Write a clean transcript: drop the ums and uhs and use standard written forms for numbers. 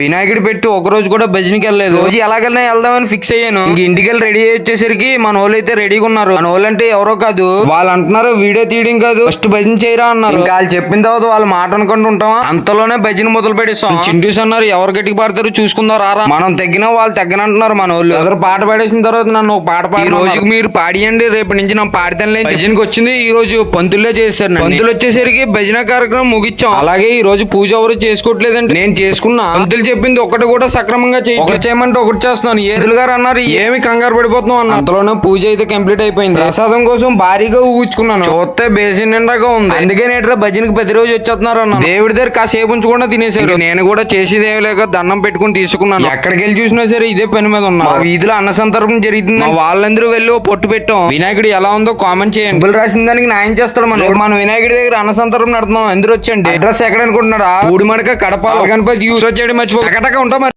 వినాయకుడు పెట్టి ఒక రోజు కూడా భజనకి వెళ్ళలేదు. రోజు ఎలాగైనా వెళ్దామని ఫిక్స్ అయ్యాను. ఇంక ఇంటికి వెళ్ళి రెడీ వచ్చేసరికి మన వాళ్ళు అయితే రెడీగా ఉన్నారు. మన వాళ్ళు అంటే ఎవరో కాదు, వాళ్ళు అంటున్నారు వీడియో తీయడం కాదు ఫస్ట్ భజన చేయరా అన్నారు. ఇంకా వాళ్ళు చెప్పిన తర్వాత వాళ్ళ మాట అనుకుంటూ ఉంటాం. అంతలోనే భజన మొదలు పెట్టేస్తాం. చింటూస్ అన్నారు ఎవరు గట్టికి పాడతారు చూసుకుందాం రారా, మనం తగ్గినా వాళ్ళు తగ్గనంటున్నారు మన వాళ్ళు. ఎవరు పాట పాడేసిన తర్వాత నన్ను ఒక పాట పాడి రోజుకి మీరు పాడియండి, రేపటి నుంచి నా పాడితే భజనకి వచ్చింది. ఈ రోజు పంతుల్లో చేశారు. పంతులు వచ్చేసరికి భజన కార్యక్రమం ముగిచ్చాం. అలాగే ఈ రోజు పూజ ఎవరు చేసుకోవట్లేదంటే నేను చేసుకున్నా. పంతులు చెప్పింది ఒకటి కూడా సక్రమంగా చేయమంటే ఒకటి చేస్తున్నాను. ఏదులు గారు అన్నారు ఏమి కంగారు పడిపోతున్నాం అన్న. అంతలోనే పూజ అయితే కంప్లీట్ అయిపోయింది. ప్రసాదం కోసం భారీగా ఊచుకున్నాను. చూస్తే బేసిన్ నిండాగా ఉంది. అందుకే నేట భజనకి ప్రతిరోజు వచ్చేస్తున్నారు అన్న. దేవుడి దగ్గర కాసేపు ఉంచకుండా తినేసారు. నేను కూడా చేసేదేమి లేక దండం పెట్టుకుని తీసుకున్నాను. ఎక్కడికి వెళ్ళి చూసినా సరే ఇదే పని మీద ఉన్నా. వీధిలో అన్న సంతర్పణ జరుగుతుంది. వాళ్ళందరూ వెళ్ళి పొట్టు పెట్టాం. వినాయకుడు ఎలా ఉందో కామెంట్ చేయండి. బిల్ రాసిన దానికి న్యాయం చేస్తాడు. మనం వినాయకుడి దగ్గర అన్న సంతర్పణ నడుతున్నాం. ఎందుకు వచ్చండి అడ్రస్ ఎక్కడ అనుకుంటున్నారా? ఊడిమడక కడప గణపతి యూస్ వచ్చేది మర్చిపో ఉంటాం.